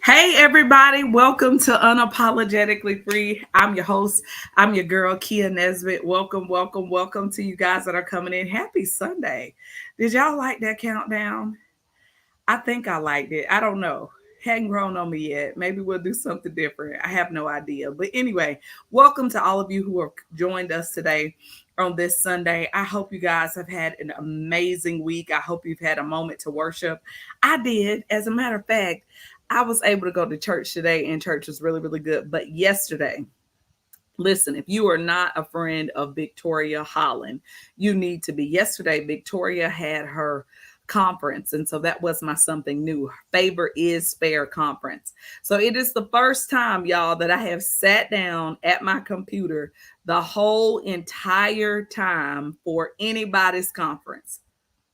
Hey, everybody. Welcome to Unapologetically Free. I'm your host. I'm your girl, Kia Nesbitt. Welcome, welcome, welcome to you guys that are coming in. Happy Sunday. Did y'all like that countdown? I think I liked it. I don't know. Hadn't grown on me yet. Maybe we'll do something different. I have no idea. But anyway, welcome to all of you who have joined us today on this Sunday. I hope you guys have had an amazing week. I hope you've had a moment to worship. I did. As a matter of fact, I was able to go to church today, and church was really, really good. But yesterday, listen, if you are not a friend of Victoria Holland, you need to be. Yesterday, Victoria had her conference, and so that was my something new. Favor is Fair conference. So it is the first time, y'all, that I have sat down at my computer the whole entire time for anybody's conference.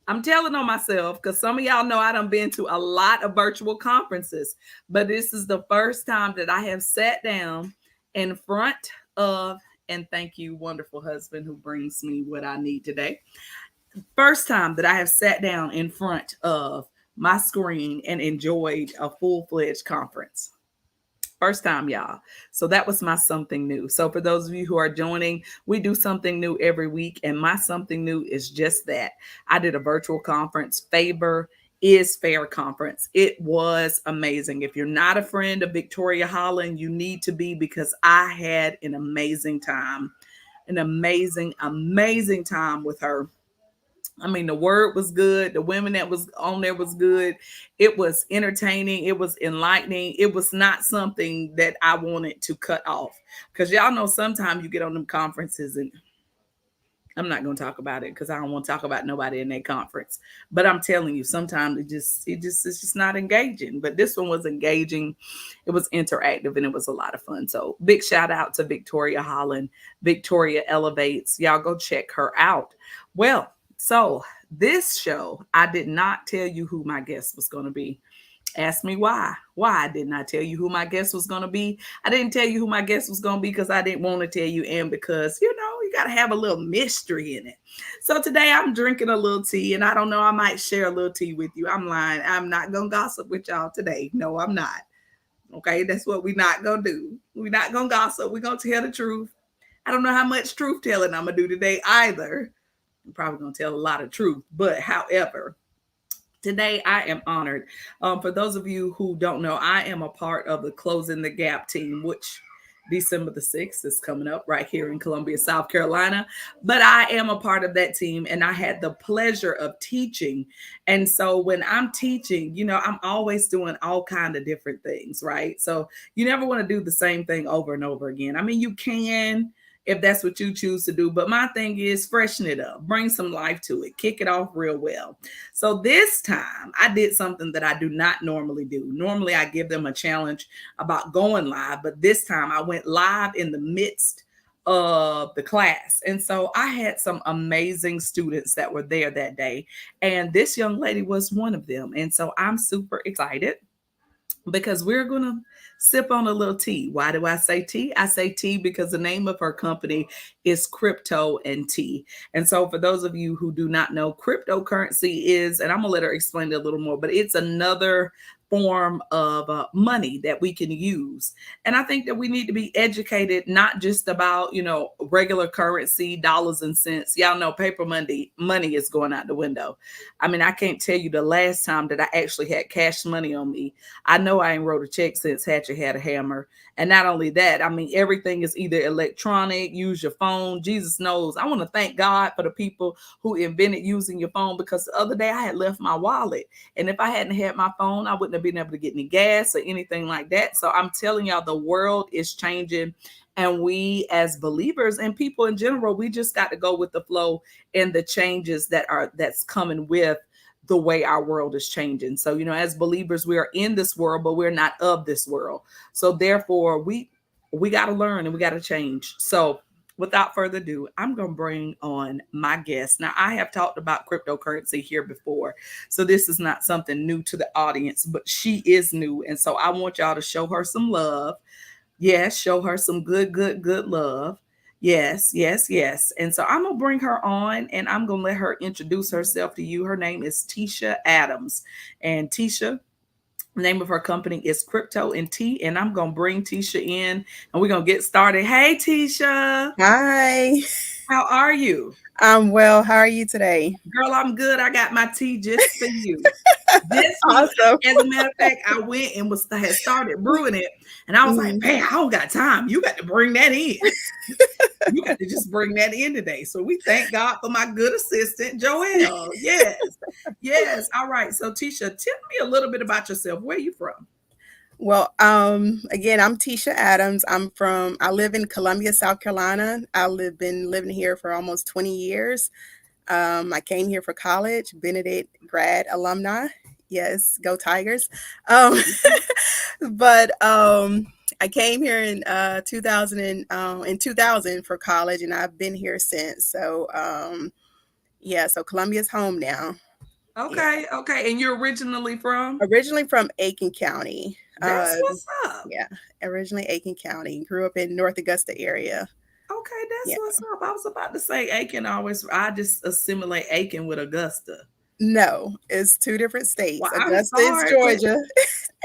I'm telling on myself because some of y'all know I done been to a lot of virtual conferences, but this is the first time that I have sat down in front of, and thank you, wonderful husband who brings me what I need today. First time that I have sat down in front of my screen and enjoyed a full-fledged conference. First time, y'all. So that was my something new. So for those of you who are joining, we do something new every week. And my something new is just that. I did a virtual conference, Favor is Fair conference. It was amazing. If you're not a friend of Victoria Holland, you need to be, because I had an amazing time. An amazing, amazing time with her. I mean, the word was good. The women that was on there was good. It was entertaining. It was enlightening. It was not something that I wanted to cut off, because y'all know sometimes you get on them conferences, and I'm not going to talk about it because I don't want to talk about nobody in that conference. But I'm telling you, sometimes it's just not engaging. But this one was engaging. It was interactive, and it was a lot of fun. So big shout out to Victoria Holland. Victoria Elevates. Y'all go check her out. Well, so this show, I did not tell you who my guest was going to be. Ask me why. Why I did not tell you who my guest was going to be. I didn't tell you who my guest was going to be because I didn't want to tell you, and because, you got to have a little mystery in it. So today I'm drinking a little tea, and I don't know, I might share a little tea with you. I'm lying. I'm not going to gossip with y'all today. No, I'm not. Okay, that's what we're not going to do. We're not going to gossip. We're going to tell the truth. I don't know how much truth telling I'm going to do today either. I'm probably going to tell a lot of truth. But however, today I am honored. For those of you who don't know, I am a part of the Closing the Gap team, which December the 6th is coming up right here in Columbia, South Carolina. But I am a part of that team, and I had the pleasure of teaching. And so when I'm teaching, I'm always doing all kind of different things, right? So you never want to do the same thing over and over again. I mean, you can, if that's what you choose to do. But my thing is freshen it up, bring some life to it, kick it off real well. So this time I did something that I do not normally do. Normally I give them a challenge about going live, but this time I went live in the midst of the class. And so I had some amazing students that were there that day. And this young lady was one of them. And so I'm super excited because we're going to sip on a little tea. Why do I say tea? I say tea because the name of her company is Crypto and Tea. And so for those of you who do not know, cryptocurrency is, and I'm going to let her explain it a little more, but it's another form of money that we can use. And I think that we need to be educated, not just about, regular currency, dollars and cents. Y'all know paper money is going out the window. I mean, I can't tell you the last time that I actually had cash money on me. I know I ain't wrote a check since Hatcher had a hammer. And not only that, I mean, everything is either electronic, use your phone. Jesus knows. I want to thank God for the people who invented using your phone, because the other day I had left my wallet. And if I hadn't had my phone, I wouldn't have been able to get any gas or anything like that. So I'm telling y'all, the world is changing. And we as believers and people in general, we just got to go with the flow and the changes that's coming with the way our world is changing. So, as believers, we are in this world, but we're not of this world. So therefore, we got to learn and we got to change. So without further ado, I'm going to bring on my guest. Now, I have talked about cryptocurrency here before, so this is not something new to the audience, but she is new. And so I want y'all to show her some love. Yes, show her some good love. Yes, yes, yes. And so I'm going to bring her on and I'm going to let her introduce herself to you. Her name is Tisha Adams. And Tisha, the name of her company is Crypto and Tea. And I'm going to bring Tisha in and we're going to get started. Hey, Tisha. Hi, How are you? I'm well. How are you today? Girl, I'm good. I got my tea just for you. Just for you. Awesome. As a matter of fact, I went and had started brewing it. And I was like, Mhm. man, I don't got time. You got to bring that in. You got to just bring that in today. So we thank God for my good assistant, Joelle. Yes. Yes. All right. So Tisha, tell me a little bit about yourself. Where are you from? Well, again, I'm Tisha Adams. I live in Columbia, South Carolina. Been living here for almost 20 years. I came here for college, Benedict grad alumni. Yes, go Tigers. Um, but I came here in 2000 for college, and I've been here since. So Columbia's home now. Yeah. Okay. Okay. And you're originally from? Originally from Aiken County. That's what's up. Yeah, originally Aiken County. Grew up in North Augusta area. Okay. That's Yeah. what's up. I was about to say Aiken always, I just assimilate Aiken with Augusta. No, it's two different Well, states. I'm Augusta is sorry, but Georgia.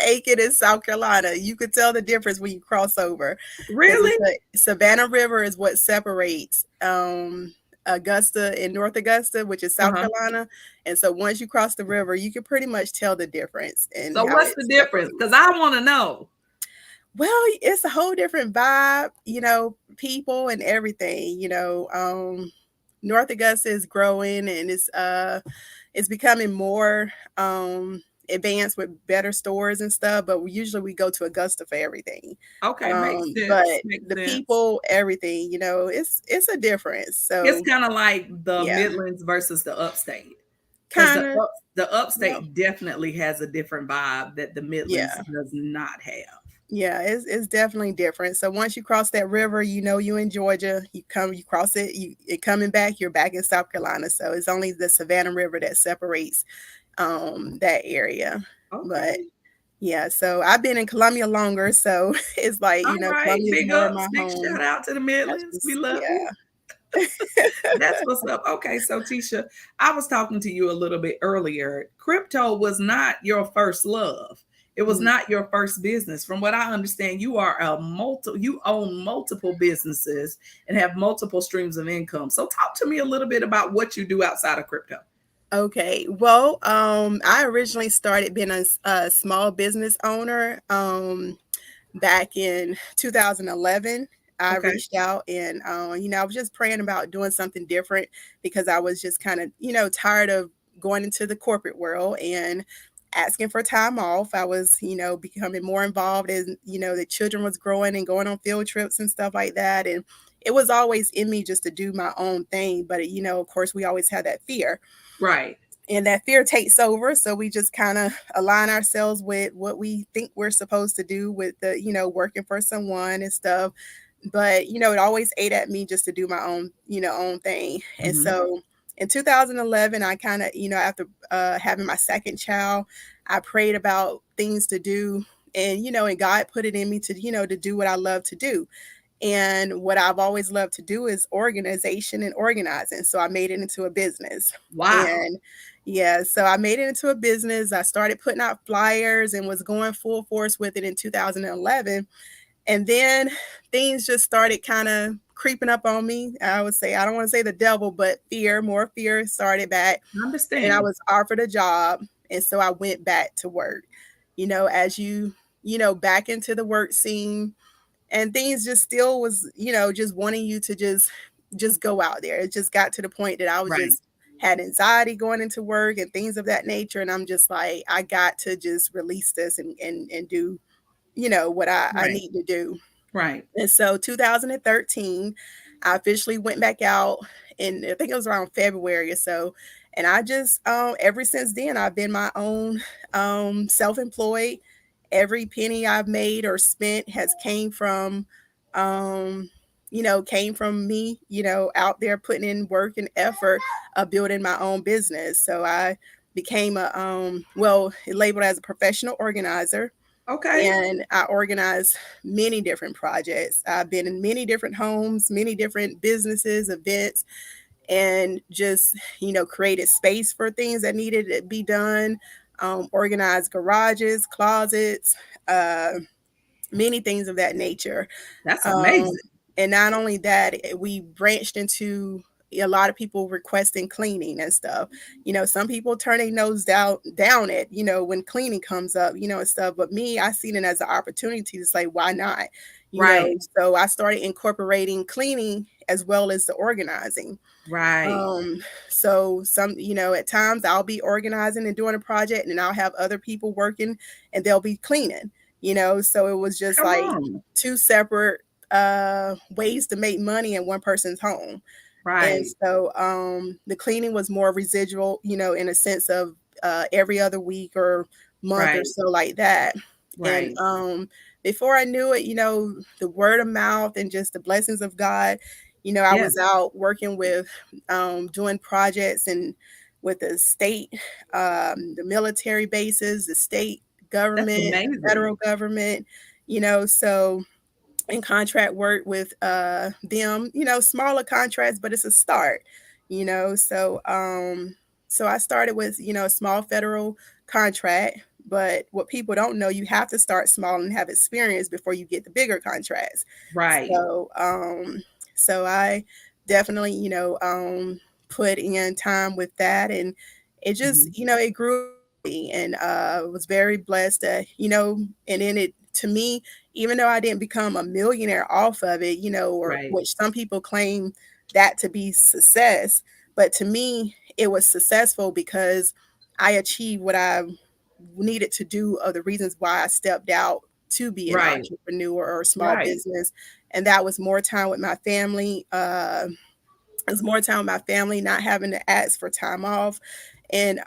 Aiken is South Carolina. You could tell the difference when you cross over, because really? the Savannah River is what separates Augusta and North Augusta, which is South Uh-huh. Carolina. And so once you cross the river, you can pretty much tell the difference and So how what's it the difference? separates. Because I want to know. Well, it's a whole different vibe, people and everything. North Augusta is growing and it's becoming more advanced with better stores and stuff. But we go to Augusta for everything. Okay, makes But sense. Makes the sense. people, everything, it's a difference. It's So kind of like the yeah, Midlands versus the Upstate, because kind of. the Yep. Upstate definitely has a different vibe that the Midlands Yeah. does not have. Yeah, it's definitely different. So once you cross that river, you in Georgia. You cross it, it coming back, you're back in South Carolina. So it's only the Savannah River that separates that area. But Okay. yeah, so I've been in Columbia longer, so it's like, All right. Columbia is Big more of ups. my Big home. shout out to the That's Midlands. We just love you. yeah. That's what's up. Okay, so Tisha, I was talking to you a little bit earlier. Crypto was not your first love. It was Mm. not your first business. From what I understand, you own multiple businesses and have multiple streams of income. So talk to me a little bit about what you do outside of crypto. Okay. Well, I originally started being a small business owner. Back in 2011, I Okay. reached out and, I was just praying about doing something different because I was just kind of, tired of going into the corporate world and asking for time off. I was, becoming more involved as, the children was growing and going on field trips and stuff like that. And it was always in me just to do my own thing. But, of course, we always have that fear, Right. and that fear takes over, so we just kind of align ourselves with what we think we're supposed to do with the working for someone and stuff. But it always ate at me just to do my own thing. And Hmm. so in 2011, I kind of, after having my second child, I prayed about things to do, and and God put it in me to to do what I love to do. And what I've always loved to do is organization and organizing. So I made it into a business. Wow. And yeah, so I made it into a business. I started putting out flyers and was going full force with it in 2011. And then things just started kind of creeping up on me. I would say, I don't want to say the devil, but fear, more fear started back. I And I understand. was offered a job. And so I went back to work, as back into the work scene, and things just still was, just wanting you to just go out there. It just got to the point that I was Right. just had anxiety going into work and things of that nature. And I'm just like, I got to just release this and do, what I Right. need to do. Right. And so 2013, I officially went back out, and I think it was around February or so. And I just ever since then I've been my own self-employed. Every penny I've made or spent has um came from me, out there putting in work and effort of building my own business. So I became labeled as a professional organizer, Okay. and I organize many different projects. I've been in many different homes, many different businesses, events, and just, created space for things that needed to be done, organized garages, closets, uh, many things of that nature. That's Um, amazing. and not only that, we branched into a lot of people requesting cleaning and stuff. Some people turn their nose down at, when cleaning comes up, and stuff. But me, I seen it as an opportunity to say, why not? Right. So I started incorporating cleaning as well as the organizing. Right. Um, so at times I'll be organizing and doing a project, and I'll have other people working and they'll be cleaning, so it was just Come like on. two separate ways to make money in one person's home. And Right. so the cleaning was more residual, in a sense of every other week or month or Right. so, like that. And Right. before I knew it, the word of mouth and just the blessings of God, I Yeah. was out working with doing projects and with the state, the military bases, the state That's government, the amazing. federal government, so and contract work with them, smaller contracts, but it's a start, so I started with, a small federal contract. But what people don't know, you have to start small and have experience before you get the bigger contracts. Right. So I definitely, put in time with that, and it just, Mhm. it grew on me, and was very blessed that, and then it to me, even though I didn't become a millionaire off of it, or Right. which some people claim that to be success, but to me, it was successful because I achieved what I needed to do, of the reasons why I stepped out to be an Right. entrepreneur or a small Right. business. And that was more time with my family. It was more time with my family, not having to ask for time off, and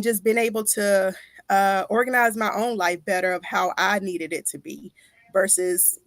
just being able to organize my own life better of how I needed it to be, versus,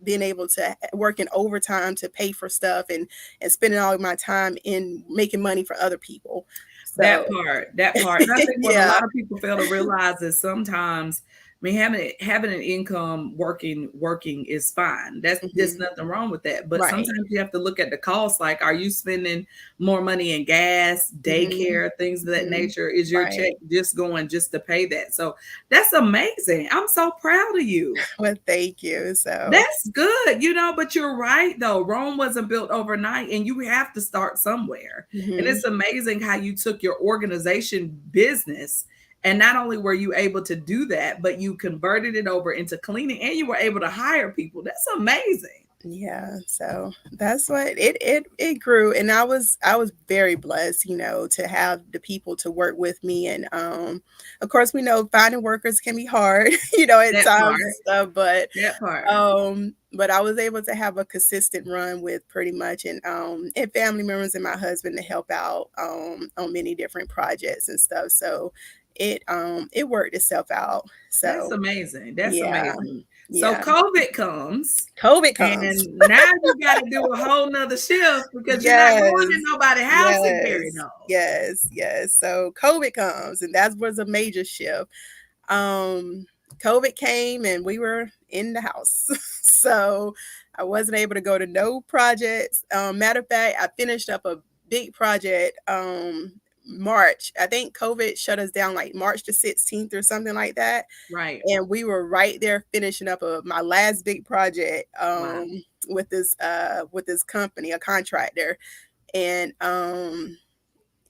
being able to working overtime to pay for stuff, and spending all of my time in making money for other people. So That part. And I think what a yeah. lot of people fail to realize is sometimes, I mean, having an income working is fine. There's Hmm. nothing wrong with that. But Right. sometimes you have to look at the cost. Like, are you spending more money in gas, Hmm. daycare, things of that Hmm. nature? Is your check Right. just going just to pay that? So that's amazing. I'm so proud of you. Well, thank you. So That's good, but you're right though. Rome wasn't built overnight and you have to start somewhere. And hmm it's amazing how you took your organization business and not only were you able to do that, but you converted it over into cleaning and you were able to hire people. That's amazing. yeah, so that's what it grew, and I was very blessed, to have the people to work with me. And of course, we know finding workers can be hard, at That part. times and stuff, but That part. I was able to have a consistent run with pretty much, and family members and my husband to help out on many different projects and stuff. So it worked itself out. That's So amazing. That's yeah, amazing. So yeah. COVID comes COVID comes. and now you got to do a whole nother shift because you're not going Yes, in nobody's house and carrying yes, on. yes, yes. So COVID comes, and that was a major shift. Um, COVID came and we were in the house. So I wasn't able to go to no projects. Matter of fact, I finished up a big project March. I think COVID shut us down like March the 16th or something like that. Right. And we were right there finishing up my last big project Wow. with this company, a contractor. And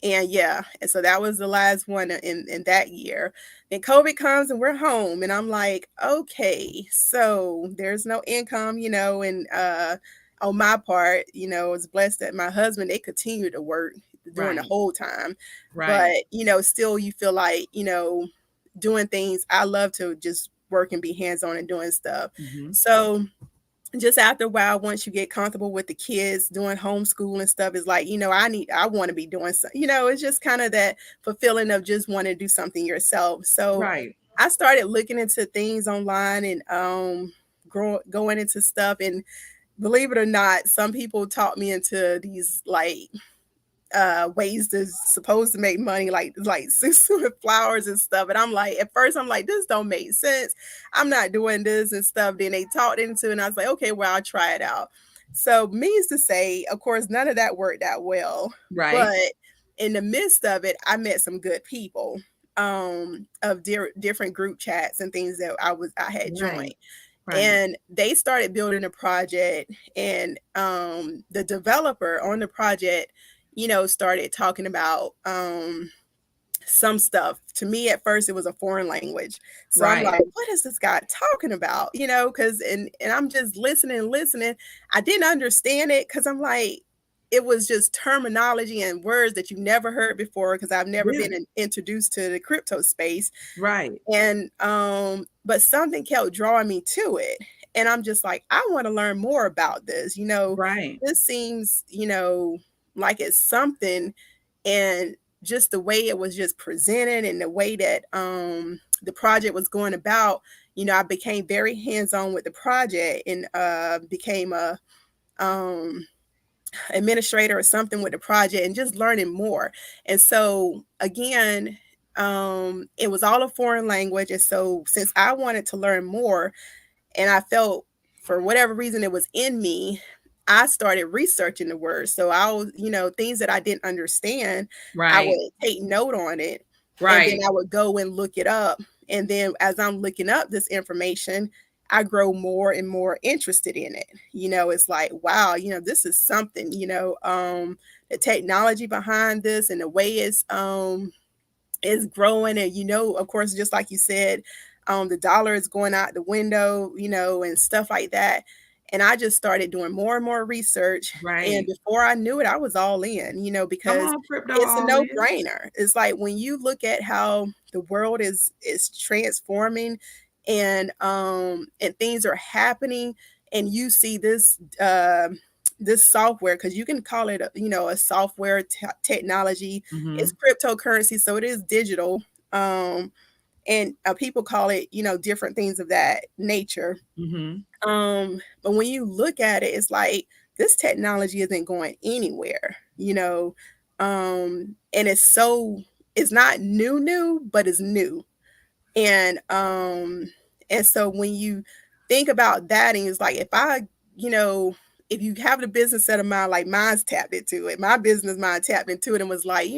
and yeah, and so that was the last one in that year. Then COVID comes and we're home, and I'm like, okay, so there's no income, and on my part, I was blessed that my husband, they continued to work during the Right. whole time, but Right. still you feel like doing things. I love to just work and be hands on and doing stuff. Hmm. So just after a while, once you get comfortable with the kids doing homeschool and stuff, is like, I want to be doing something, it's just kind of that fulfilling of just wanting to do something yourself. So Right. I started looking into things online and going into stuff. And believe it or not, some people taught me into these like ways to supposed to make money, like with flowers and stuff. And I'm like, at first I'm like, this don't make sense, I'm not doing this and stuff. Then they talked into it and I was like, okay, well, I'll try it out. So means to say, of course, none of that worked out well, but Right. in the midst of it, I met some good people of different group chats and things that I had joined. Right. Right. And they started building a project, and the developer on the project, started talking about some stuff. To me at first it was a foreign language, so I'm Right. like, what is this guy talking about? Because and I'm just listening. I didn't understand it because I'm like, it was just terminology and words that you never heard before, because I've never Yeah. been introduced to the crypto space. Right. And but something kept drawing me to it, and I'm just like, I want to learn more about this. Right. This seems, like it's something. And just the way it was just presented and the way that the project was going about, I became very hands-on with the project, and became a um administrator or something with the project, and just learning more. And so again, it was all a foreign language. And so since I wanted to learn more, and I felt for whatever reason it was in me, I started researching the words. So I was, things that I didn't understand, I Right. would take note on it, and then Right. I would go and look it up. And then as I'm looking up this information, I grow more and more interested in it. It's like, wow, this is something, the technology behind this and the way it's growing. And of course, just like you said, the dollar is going out the window, and stuff like that. And I just started doing more and more research, and Right. before I knew it, I was all in, Come because on, crypto it's a all no in. brainer. It's like when you look at how the world is transforming, and things are happening, and you see this software, because you can call it a software technology. It's Hmm. cryptocurrency, so it is digital. Um, and people call it, different things of that nature. Hmm. But when you look at it, it's like this technology isn't going anywhere. And it's not new, but it's new. And so when you think about that, and it's like, you know, if you have the business set of mind, like mine's tapped into it, my business mind tapped into it, and was like,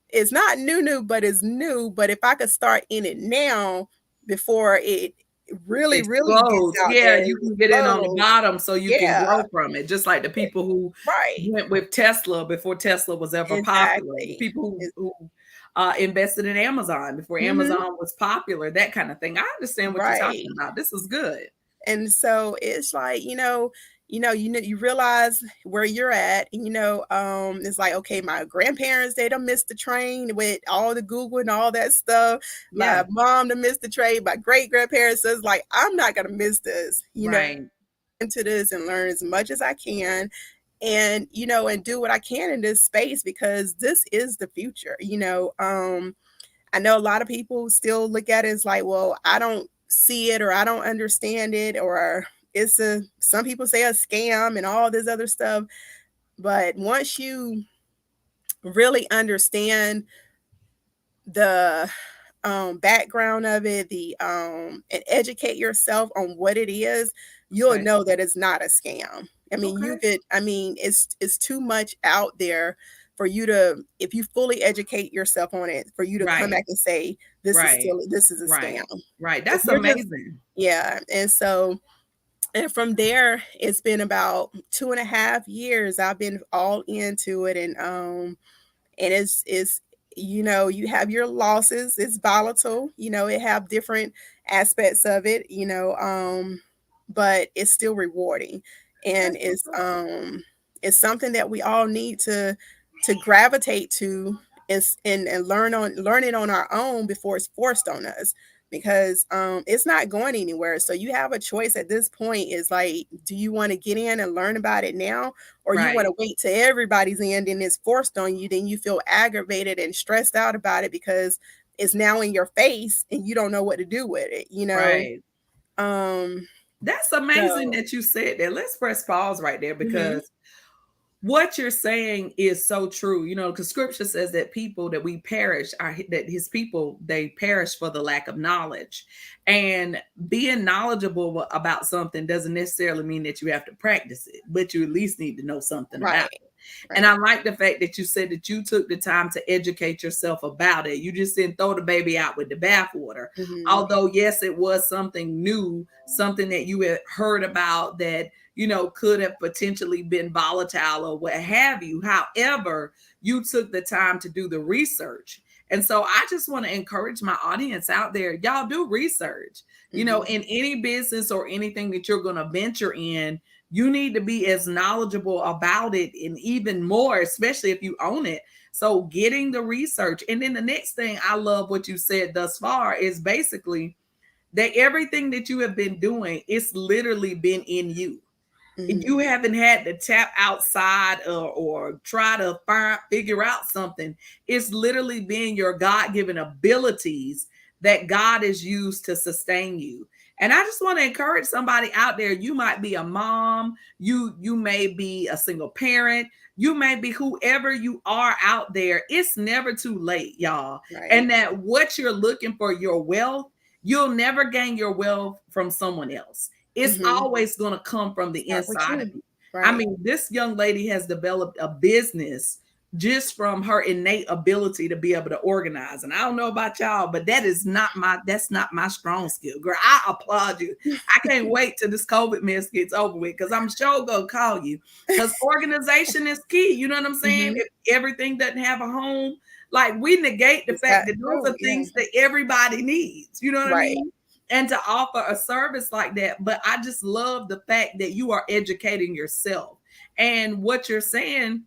it's not new, but it's new. But if I could start in it now before it really gets Explodes. out Yeah, there and you can get in on the explodes. bottom so you can Yeah, grow from it. Just like the people who right. went with Tesla before Tesla was ever popular. The Exactly. people who invested in Amazon before Mhm. Amazon was popular, that kind of thing. I understand what you're talking Right. about. This is good. And so it's like, you realize where you're at. And, it's like, okay, my grandparents, they done missed the train with all the Google and all that stuff. My Yeah. mom done missed the train. My great grandparents says, like, I'm not gonna miss this, Right. into this and learn as much as I can, and and do what I can in this space, because this is the future. I know a lot of people still look at it as like, well, I don't see it, or I don't understand it, or some people say a scam and all this other stuff. But once you really understand the background of it, the and educate yourself on what it is, you'll Right. know that it's not a scam. I mean, you Okay. could, I mean, it's too much out there for you to, if you fully educate yourself on it, for you to come Right. back and say this is Right. still, this is a scam. Right. Right. If That's you're just, amazing. yeah. And so, and from there, it's been about 2.5 years. I've been all into it, and it's you know, you have your losses. It's volatile, you know, it have different aspects of it, you know, but it's still rewarding, and That's what's up. it's something that we all need to gravitate to, is and learn it on our own before it's forced on us, because it's not going anywhere. So you have a choice at this point. Is like, do you want to get in and learn about it now, or you want Right. to wait till everybody's in and it's forced on you? Then you feel aggravated and stressed out about it because it's now in your face and you don't know what to do with it, you know. Right. um That's amazing so that you said that. Let's press pause right there mhm, because what you're saying is so true. Because scripture says that people that we perish are that his people, they perish for the lack of knowledge. And being knowledgeable about something doesn't necessarily mean that you have to practice it, but you at least need to know something about right, it. And right. I like the fact that you said that you took the time to educate yourself about it. You just didn't throw the baby out with the bathwater. Mhm, Although, yes, it was something new, something that you had heard about that, could have potentially been volatile or what have you. However, you took the time to do the research. And so I just want to encourage my audience out there, y'all do research. mhm, In any business or anything that you're going to venture in, you need to be as knowledgeable about it and even more, especially if you own it. So getting the research. And then the next thing, I love what you said thus far, is basically that everything that you have been doing, it's literally been in you. You mhm, haven't had to tap outside or try to figure out something. It's literally been your God-given abilities that God has used to sustain you. And I just want to encourage somebody out there. You might be a mom, you may be a single parent, you may be whoever you are out there. It's never too late, y'all. right. And that what you're looking for, your wealth, you'll never gain your wealth from someone else. It's Mhm. always going to come from the Start with inside of you. you. I Right. mean, this young lady has developed a business just from her innate ability to be able to organize. And I don't know about y'all, but that's not my strong skill. Girl, I applaud you. I can't wait till this COVID mess gets over with because I'm sure gonna call you. Because organization is key. You know what I'm saying? Mhm. If everything doesn't have a home, like we negate the It's fact got that to those go. are Yeah. things that everybody needs. You know what I Right. mean? And to offer a service like that. But I just love the fact that you are educating yourself. And what you're saying,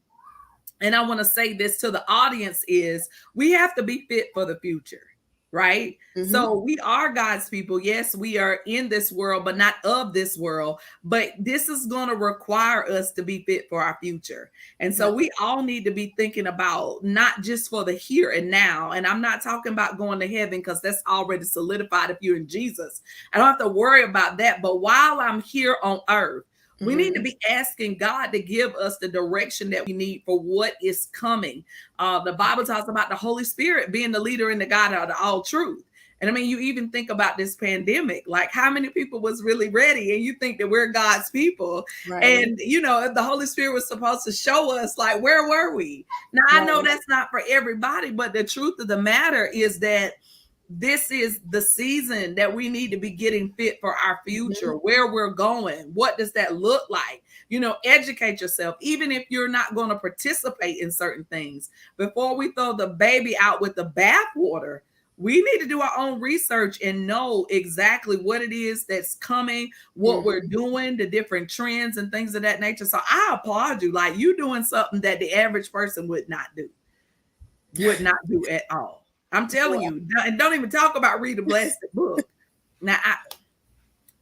and I want to say this to the audience, is we have to be fit for the future, right? Mhm. So we are God's people. Yes, we are in this world, but not of this world. But this is going to require us to be fit for our future. And so Right. we all need to be thinking about not just for the here and now. And I'm not talking about going to heaven because that's already solidified if you're in Jesus. I don't have to worry about that. But while I'm here on earth, we need to Mhm. be asking God to give us the direction that we need for what is coming. The Bible talks about the Holy Spirit being the leader and the God of all truth. And I mean, you even think about this pandemic, like how many people was really ready? And you think that we're God's people. Right. And, if the Holy Spirit was supposed to show us, like, where were we? Now, I know Right. that's not for everybody, but the truth of the matter is that this is the season that we need to be getting fit for our future, Mhm. where we're going. What does that look like? Educate yourself, even if you're not going to participate in certain things. Before we throw the baby out with the bathwater, we need to do our own research and know exactly what it is that's coming, what we're Mhm. doing, the different trends and things of that nature. So I applaud you. Like, you doing something that the average person would not do at all. I'm telling Yeah. you, and don't even talk about read a blasted book. Now,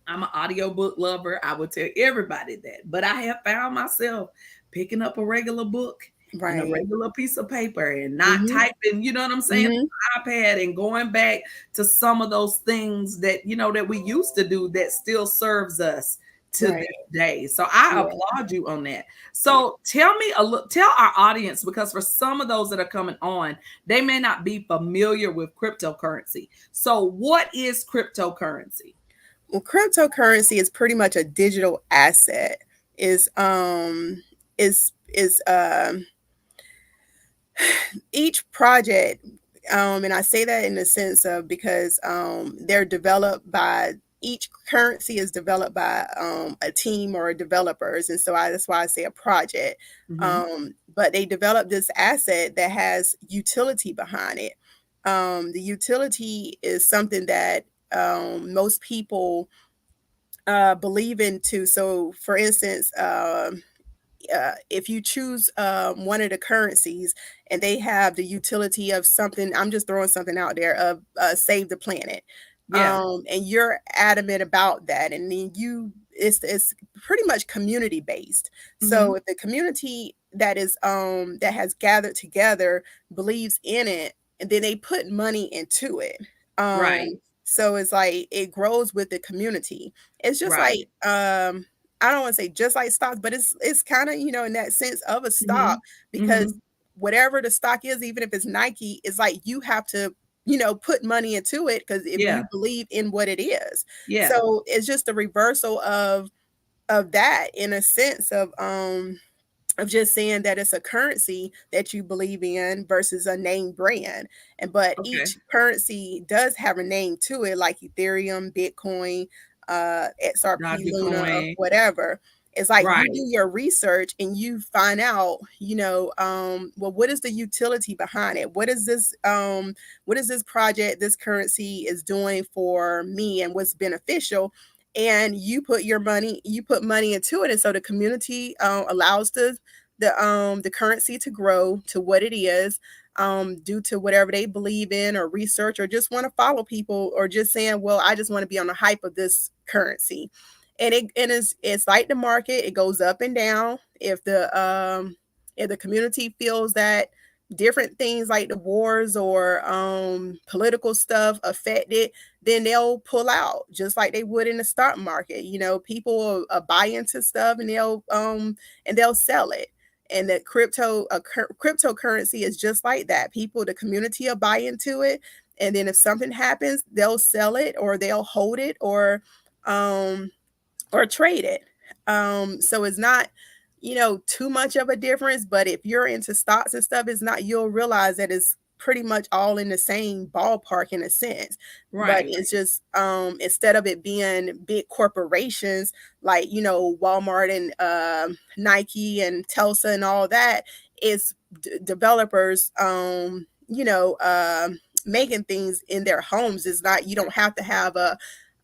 I'm an audiobook lover. I would tell everybody that. But I have found myself picking up a regular book and a Right. regular piece of paper and not Mhm. typing, you know what I'm saying, Mhm. iPad, and going back to some of those things that, that we used to do that still serves us to this Right. day. So I Yeah. applaud you on that. Yeah. So tell me tell our audience, because for some of those that are coming on, they may not be familiar with cryptocurrency. So what is cryptocurrency? Well, cryptocurrency is pretty much a digital asset. Is is each project, and I say that in the sense of because they're developed by each currency is developed by a team or developers, and so that's why I say a project. Mm-hmm. But they develop this asset that has utility behind it. The utility is something that most people believe into. So, for instance, if you choose one of the currencies and they have the utility of something, I'm just throwing something out there of save the planet, Yeah. and you're adamant about that, and then it's pretty much community based. Mm-hmm. So if the community that is that has gathered together believes in it, and then they put money into it. Right. So it's like it grows with the community. It's just like Right. I don't want to say just like stocks, but it's kind of, in that sense of a Mm-hmm. stock, because Mm-hmm. whatever the stock is, even if it's Nike, it's like you have to, put money into it because if you Yeah. believe in what it is. Yeah. So it's just a reversal of that in a sense of just saying that it's a currency that you believe in versus a name brand. And but Okay. each currency does have a name to it, like Ethereum, Bitcoin, XRP, Luna, or Dogecoin. whatever. It's like you do Right. your research and you find out, well, what is the utility behind it? What is this project, this currency is doing for me and what's beneficial? And you put money into it, and so the community allows the currency to grow to what it is, due to whatever they believe in or research or just want to follow people, or just saying, well, I just want to be on the hype of this currency. And it's like the market, it goes up and down. If the community feels that different things like the wars or political stuff affect it, then they'll pull out just like they would in the stock market. People will buy into stuff, and they'll sell it. And that cryptocurrency is just like that. People, the community will buy into it, and then if something happens, they'll sell it or they'll hold it um or trade it. So it's not, too much of a difference. But if you're into stocks and stuff, it's not, you'll realize that it's pretty much all in the same ballpark in a sense. But Right. it's just instead of it being big corporations like, Walmart and Nike and Telsa and all that, it's developers making things in their homes. Is not, you don't have to have a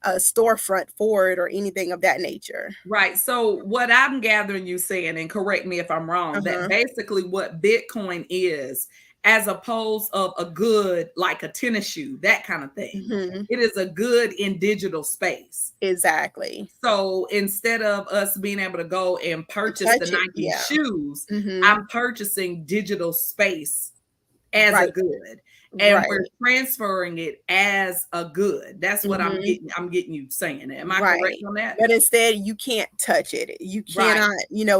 storefront for it or anything of that nature. Right. So what I'm gathering you saying, and correct me if I'm wrong, that Uh-huh. basically what Bitcoin is, as opposed of a good like a tennis shoe, that kind of thing. Mhm. It is a good in digital space. Exactly. So instead of us being able to go and And purchase the touch it. Nike Yeah. shoes, Mhm. I'm purchasing digital space as a Right. good, and we're Right. transferring it as a good. That's what Mhm. I'm getting you saying. Am I correct Right. on that? But instead you can't touch it. You Right. cannot,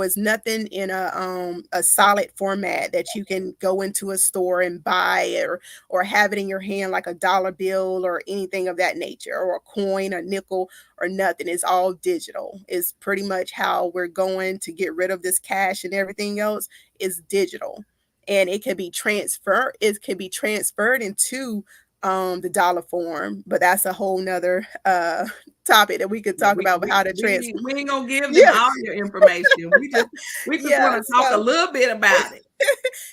it's nothing in a solid format that you can go into a store and buy, or have it in your hand like a dollar bill or anything of that nature, or a coin, a nickel, or nothing. It's all digital. It's pretty much how we're going to get rid of this cash, and everything else is digital. And it can be transferred into the dollar form, but that's a whole nother topic that we could Yeah, talk about how to we ain't gonna give them yeah. all your information. We just Yeah, want to talk a so little bit about it.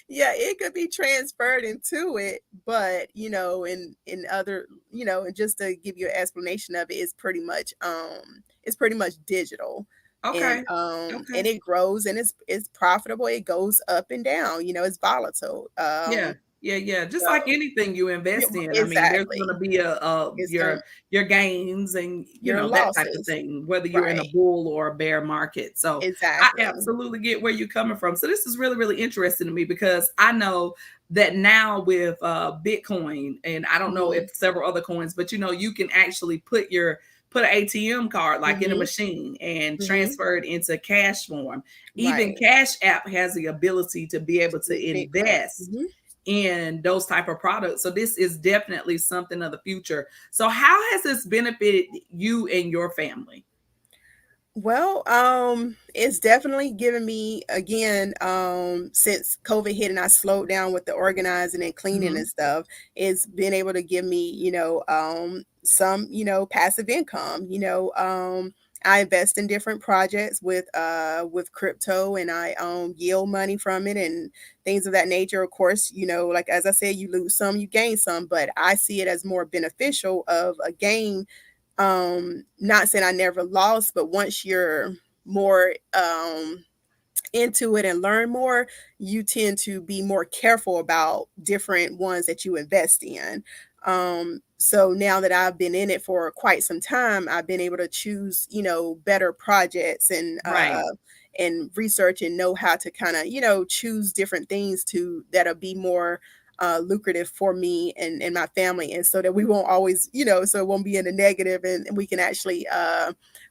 yeah, it could be transferred into it, but in other, and just to give you an explanation of it, it's pretty much digital. Okay. And Okay. it grows, and it's profitable, it goes up and down, it's volatile. Yeah. Yeah, yeah. Just like So anything you yeah, invest in. I mean, there's exactly. gonna be a It's gonna your gains and your that type of losses. thing, whether you're in a Right. bull or a bear market. So I Exactly. absolutely get where you're coming from. So this is really, really interesting to me because I know that now with Bitcoin, and I don't know Mhm. if several other coins, but you can actually put your put an ATM card like in a Mhm. machine and Mhm. transfer it into cash form. Even Right. Cash App has the ability to be able to It's Bitcoin. invest Mhm. in those type of products. So this is definitely something of the future. So how has this benefited you and your family? Well, it's definitely given me again, since COVID hit and I slowed down with the organizing and cleaning Hmm. and stuff, it's been able to give me, some, passive income. I invest in different projects with crypto and I yield money from it and things of that nature. Of course, like as I said, you lose some, you gain some, but I see it as more beneficial of a gain. Not saying I never lost, but once you're more into it and learn more, you tend to be more careful about different ones that you invest in. So now that I've been in it for quite some time, I've been able to choose, better projects Right, and research and know how to kind of, choose different things to that'll be more lucrative for me and my family. And so that we won't always, so it won't be in the negative and we can actually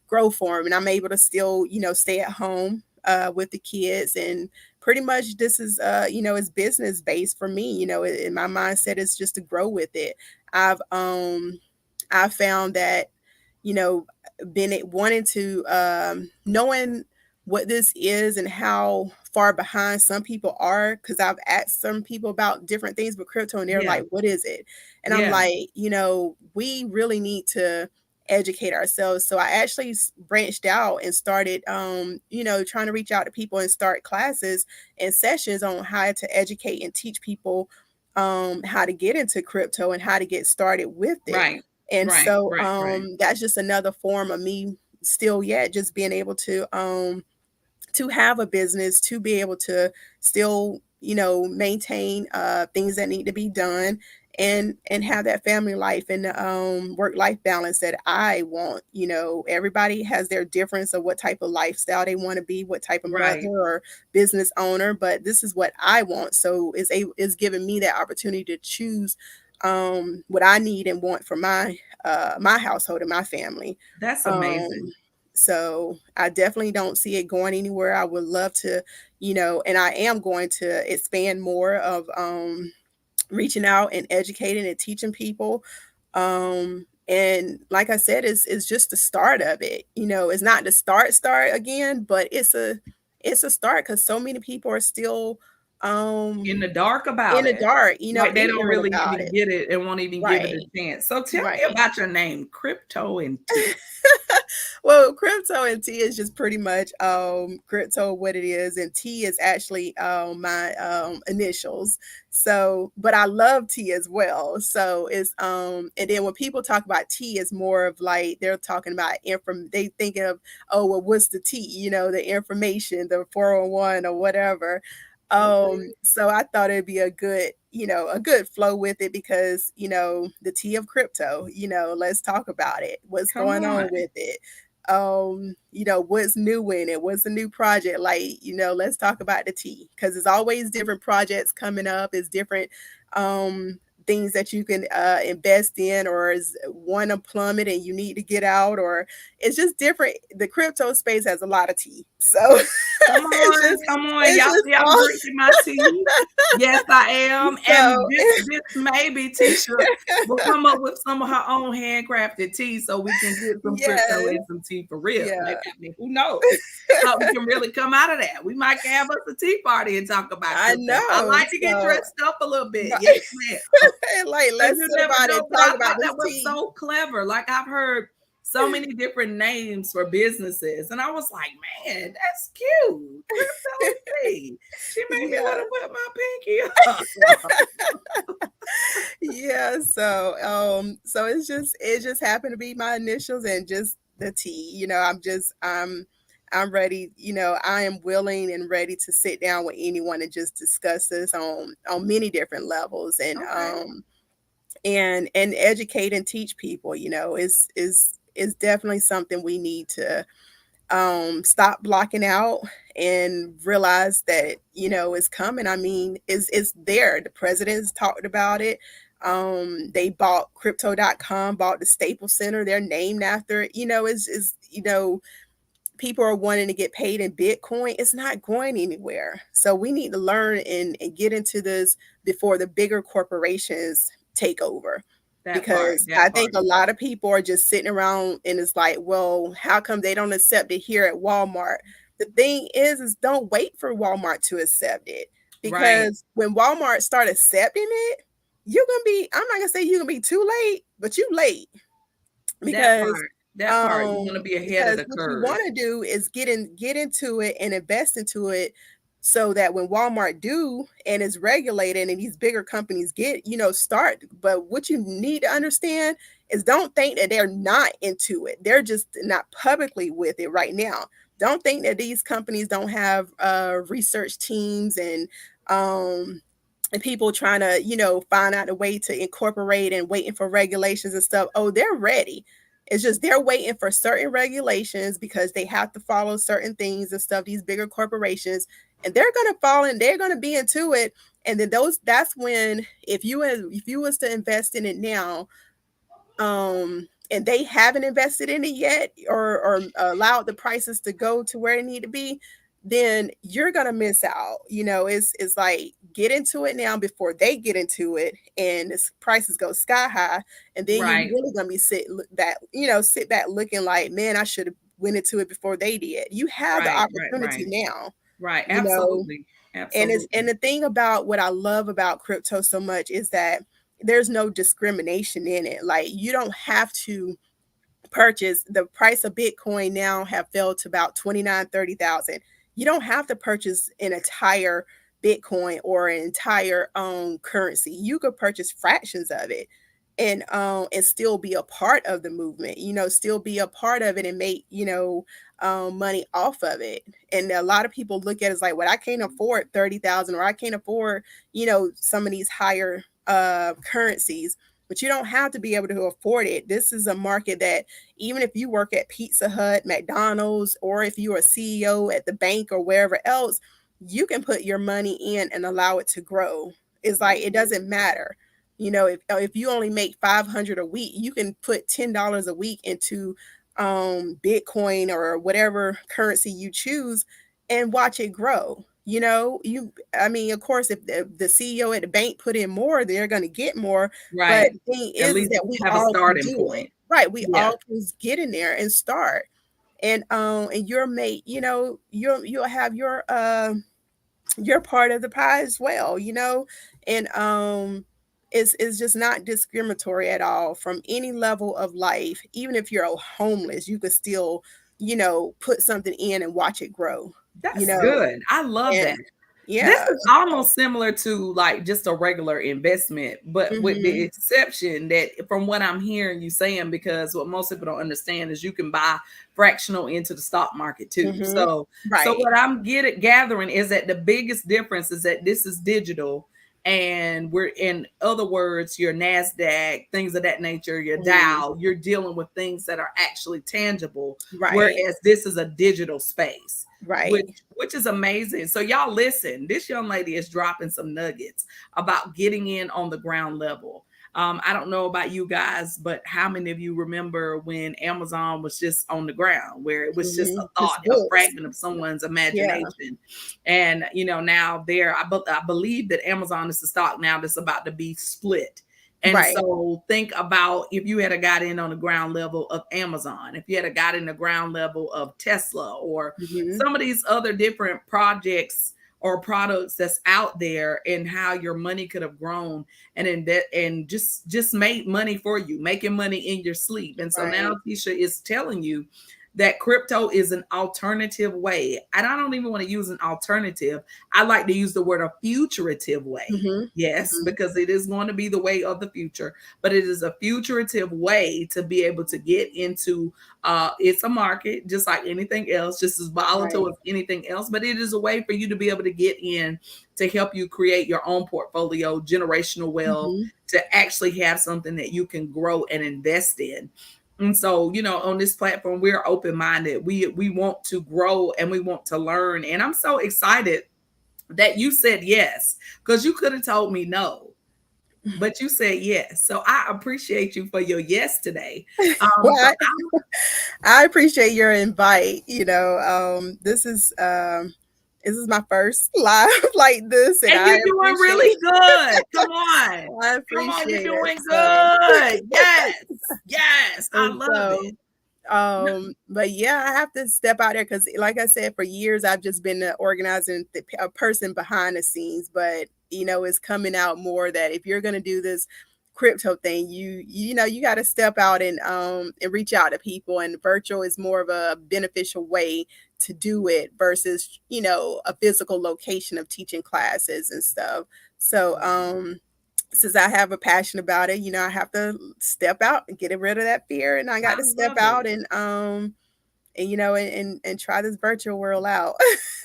grow for them. And I'm able to still, stay at home with the kids and pretty much this is it's business based for me. In my mindset is just to grow with it. I've um i found that you know been it wanting to knowing what this is and how far behind some people are, because I've asked some people about different things with crypto and they're yeah, like, what is it? And I'm yeah, like, we really need to educate ourselves. So I actually branched out and started trying to reach out to people and start classes and sessions on how to educate and teach people how to get into crypto and how to get started with it. right, And right, so right, right, that's just another form of me still yet just being able to have a business, to be able to still, maintain things that need to be done and have that family life and work life balance that I want. Everybody has their difference of what type of lifestyle they want to be, what type of mother right. or business owner, but this is what I want. So it's giving me that opportunity to choose what I need and want for my household and my family. That's amazing. Um so I definitely don't see it going anywhere. I would love to, and I am going to expand more of reaching out and educating and teaching people. And like I said, it's just the start of it. It's not the start again, but it's a start because so many people are still In um the dark in about the it. dark, Like they don't ignorant really about even it. get it and won't even give it a Right. chance. So tell me Right. about your name, Crypto and T. Well, crypto and T is just pretty much crypto what it is, and T is actually my initials. So, but I love T as well. So it's and then when people talk about T, it's more of like they're talking about they think of, oh well, what's the T? The information, the 401 or whatever. Okay. So I thought it'd be a good flow with it because, the T of crypto, let's talk about it. What's Come going on on. with it? What's new in it? What's a new project? Like, let's talk about the T because there's always different projects coming up. It's different things that you can invest in, or is one a plummet and you need to get out, or it's just different. The crypto space has a lot of tea. So Come it's on, just come on. it's Y'all just see I'm all drinking my tea. Yes, I am. so And this maybe Tisha will come up with some of her own handcrafted tea so we can get some crypto yes, and some tea for real. yeah, Maybe, I mean, who knows? Something can really come out of that. We might have us a tea party and talk about I crypto. I know. like to get So dressed up a little bit. right. Yes, ma'am. Like And let's you sit never about it know, and but I talk about thought this that was tea. so clever. Like I've heard so many different names for businesses, and I was like, man, that's cute. Crypto and tea. She made me want Yeah. to put my pinky up. Yeah, so it just happened to be my initials and just the T. I'm ready, I am willing and ready to sit down with anyone and just discuss this on many different levels Okay. and educate and teach people. Is definitely something we need to stop blocking out and realize that it's coming. I mean, it's there. The president's talked about it. They bought crypto.com, bought the Staples Center. They're named after it. People are wanting to get paid in Bitcoin. It's not going anywhere. So we need to learn and get into this before the bigger corporations take over. That part, Because I that think part. a lot of people are just sitting around and it's like, well, how come they don't accept it here at Walmart? The thing is don't wait for Walmart to accept it. Right. Because when Walmart start accepting it, I'm not gonna say you're gonna be too late, but you late That because part. That part. You want to be ahead of the what you curve. want to do is get into it and invest into it so that when Walmart do and is regulated and these bigger companies get, start. But what you need to understand is don't think that they're not into it. They're just not publicly with it right now. Don't think that these companies don't have research teams and people trying to, find out a way to incorporate and waiting for regulations and stuff. Oh, they're ready. It's just they're waiting for certain regulations because they have to follow certain things and stuff, these bigger corporations, and they're gonna fall and they're gonna be into it. And then that's when if you was to invest in it now, and they haven't invested in it yet or allowed the prices to go to where they need to be, then you're gonna miss out. It's like get into it now before they get into it and the prices go sky high, and then you Right. really gonna be sit back looking like, man, I should have went into it before they did. You have the Right. Right. opportunity Right. now, Right. you know. Absolutely. And Absolutely. the thing about what I love about crypto so much is that there's no discrimination in it. Like you don't have to purchase. The price of Bitcoin now have fell to about 29, 30,000. You don't have to purchase an entire Bitcoin or an entire currency. You could purchase fractions of it and still be a part of the movement, still be a part of it and make, money off of it. And a lot of people look at it as like, well, I can't afford 30,000 or I can't afford, some of these higher currencies. But you don't have to be able to afford it. This is a market that even if you work at Pizza Hut, McDonald's, or if you're a CEO at the bank or wherever else, you can put your money in and allow it to grow. It's like it doesn't matter. If you only make 500 a week, you can put $10 a week into Bitcoin or whatever currency you choose and watch it grow. I mean, of course, if the CEO at the bank put in more, they're going to get more. But Right. the thing At is least that we have a all can starting do it. point. Right. We Yeah. all can get in there and start. And your mate, you'll have your part of the pie as well, and it's just not discriminatory at all from any level of life. Even if you're homeless, you could still, put something in and watch it grow, you That's know, good. I love that. and This yeah. is almost similar to like just a regular investment, but with the Mhm. exception that from what I'm hearing you saying, because what most people don't understand is you can buy fractional into the stock market too. Mhm. So Right. what I'm gathering is that the biggest difference is that this is digital and we're in other words, your NASDAQ, things of that nature, your Mhm. Dow, you're dealing with things that are actually tangible, Right. whereas this is a digital space which Right. which is amazing. So y'all listen, this young lady is dropping some nuggets about getting in on the ground level. I don't know about you guys, but how many of you remember when Amazon was just on the ground, where it was just a Mhm. thought, Just a books. fragment of someone's Yeah. imagination? And now I believe that Amazon is the stock now that's about to be split. And Right. so think about if you had a got in on the ground level of Amazon, if you had a got in the ground level of Tesla or Mhm. some of these other different projects or products that's out there, and how your money could have grown and just made money for you, making money in your sleep. And so now Right. Tisha is telling you that crypto is an alternative way. And I don't even want to use an alternative. I like to use the word a futurative way. Mhm. Yes, Mhm. because it is going to be the way of the future, but it is a futurative way to be able to get into. It's a market just like anything else, just as volatile Right. as anything else, but it is a way for you to be able to get in to help you create your own portfolio, generational wealth, Mhm. to actually have something that you can grow and invest in. And so, on this platform, we're open minded. We want to grow and we want to learn. And I'm so excited that you said yes, because you could have told me no. but you said yes. So I appreciate you for your yes today. Well, So I appreciate your invite. This is my first live like this, and and I you're doing appreciate really good. Come on. I Come on, you're appreciate it. doing good. Yes. Yes. I And love so it. but yeah, I have to step out there because, like I said, for years I've just been the organizing a person behind the scenes. But it's coming out more that if you're gonna do this crypto thing, you got to step out and reach out to people. And virtual is more of a beneficial way to do it versus a physical location of teaching classes and stuff. So since I have a passion about it, I have to step out and get rid of that fear, and I got I to step love it. out and try this virtual world out.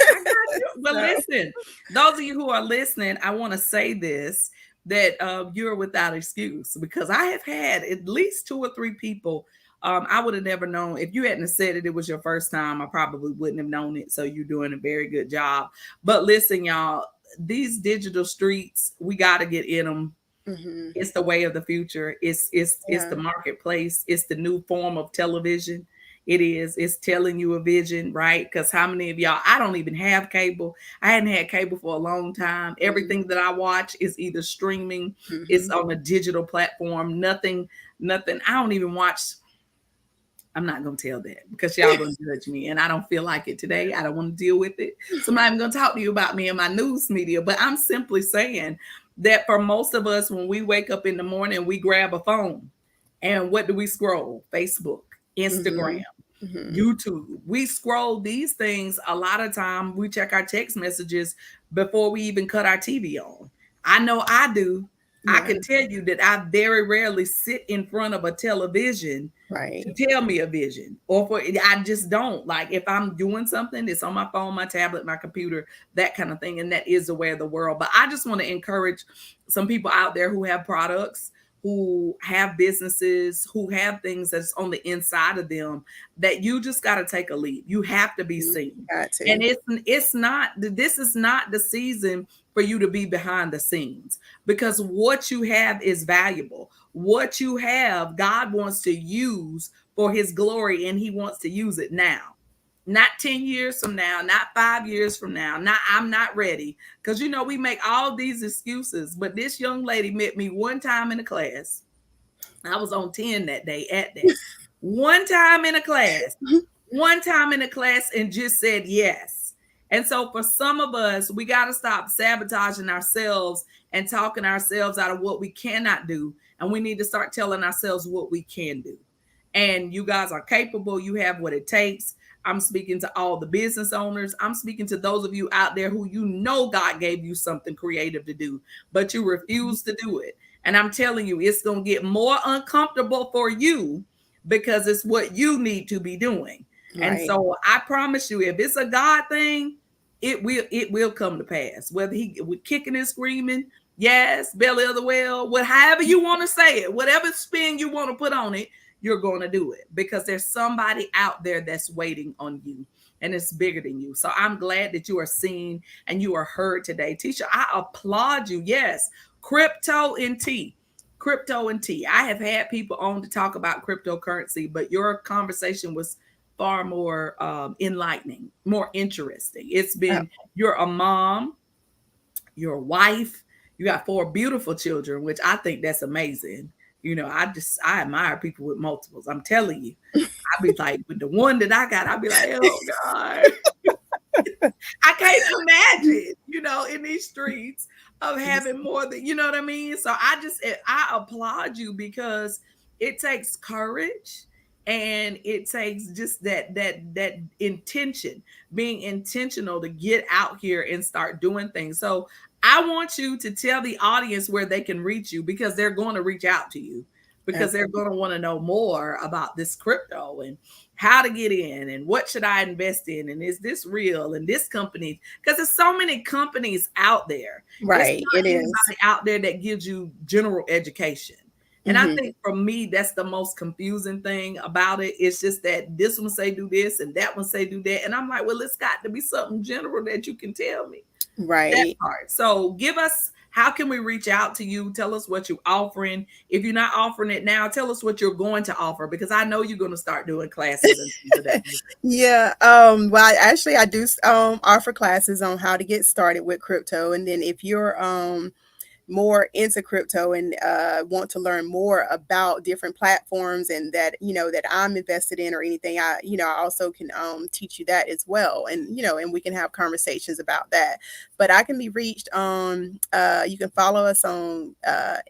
I got you. But So, listen, those of you who are listening, I want to say this that you're without excuse because I have had at least two or three people. I would have never known if you hadn't said it was your first time. I probably wouldn't have known it. So you're doing a very good job. But listen, y'all, these digital streets, we got to get in them. hmm, It's the way of the future. It's yeah, the marketplace. It's the new form of television. It is. It's telling you a vision, right? Because how many of y'all? I don't even have cable. I hadn't had cable for a long time. Everything that I watch is either streaming. It's hmm, on a digital platform. Nothing. Nothing. I don't even watch. I'm not gonna tell that because y'all gonna judge me, and I don't feel like it today. I don't want to deal with it, so I'm not even gonna talk to you about me and my news media. But I'm simply saying that for most of us, when we wake up in the morning, we grab a phone, and what do we scroll? Facebook, Instagram, hmm, hmm, YouTube. We scroll these things a lot of time. We check our text messages before we even cut our TV on. I know I do. I yeah, can tell you that I very rarely sit in front of a television right, to tell me a vision or for I just don't like if I'm doing something it's on my phone, my tablet, my computer, that kind of thing, and that is the way of the world. But I just want to encourage some people out there who have products, who have businesses, who have things that's on the inside of them, that you just got to take a leap. You have to be mhm, seen. got And to, it's not, this is not the season for you to be behind the scenes because what you have is valuable. What you have, God wants to use for his glory, and he wants to use it now. Not 10 years from now, not 5 years from now. Not I'm not ready. Because we make all these excuses. But this young lady met me one time in a class. I was on 10 that day at that. One time in a class, one time in a class, and just said yes. And so for some of us, we got to stop sabotaging ourselves and talking ourselves out of what we cannot do. And we need to start telling ourselves what we can do. And you guys are capable. You have what it takes. I'm speaking to all the business owners. I'm speaking to those of you out there who God gave you something creative to do, but you refuse to do it. And I'm telling you, it's going to get more uncomfortable for you because it's what you need to be doing. And right, so I promise you, if it's a God thing, it will come to pass. Whether he with kicking and screaming, yes, belly of the whale, however you want to say it, whatever spin you want to put on it, you're going to do it because there's somebody out there that's waiting on you and it's bigger than you. So I'm glad that you are seen and you are heard today. Tisha, I applaud you. Yes, crypto and tea. Crypto and tea. I have had people on to talk about cryptocurrency, but your conversation was far more enlightening, more interesting. It's oh, been you're a mom, you're a wife, you got four beautiful children, which I think that's amazing. I admire people with multiples. I'm telling you, I'd be like, with the one that I got, I'd be like, oh God, I can't imagine, in these streets of having more than, you know what I mean? So I applaud you because it takes courage and it takes just that intention, being intentional to get out here and start doing things. So I want you to tell the audience where they can reach you because they're going to reach out to you because they're okay, going to want to know more about this crypto and how to get in and what should I invest in and is this real and this company, because there's so many companies out there. It's right, it not is. anybody out there that gives you general education. And I Hmm, think for me, that's the most confusing thing about it. It's just that this one say do this and that one say do that. And I'm like, well, it's got to be something general that you can tell me. That right. part. So give us How can we reach out to you? Tell us what you're offering. If you're not offering it now, tell us what you're going to offer, because I know you're going to start doing classes and things of that nature. Yeah, well, actually, I do offer classes on how to get started with crypto, and then if you're more into crypto and want to learn more about different platforms and that that I'm invested in or anything, I also can teach you that as well, and and we can have conversations about that. But I can be reached on you can follow us on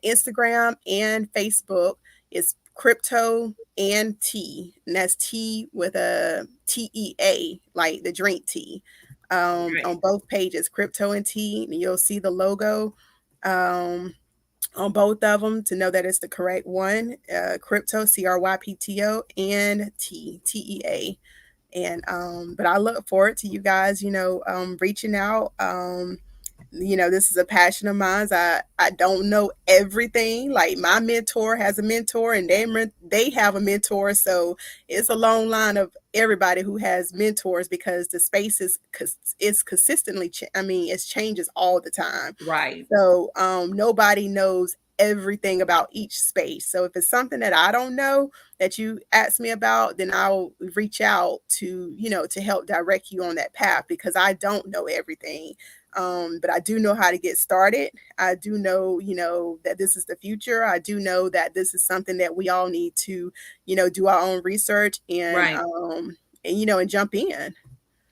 Instagram and Facebook. It's crypto and tea, and that's tea with a TEA, like the drink tea. Right. On both pages, crypto and tea, and you'll see the logo um, on both of them to know that it's the correct one. Crypto, CRYPTO, and TEA. And but I look forward to you guys, reaching out. This is a passion of mine. I don't know everything. Like my mentor has a mentor, and they have a mentor. So it's a long line of everybody who has mentors, because the space is consistently. I mean, it changes all the time. Right. So nobody knows everything about each space. So if it's something that I don't know that you ask me about, then I'll reach out to to help direct you on that path, because I don't know everything. But I do know how to get started. I do know, that this is the future. I do know that this is something that we all need to, do our own research Right. and and jump in.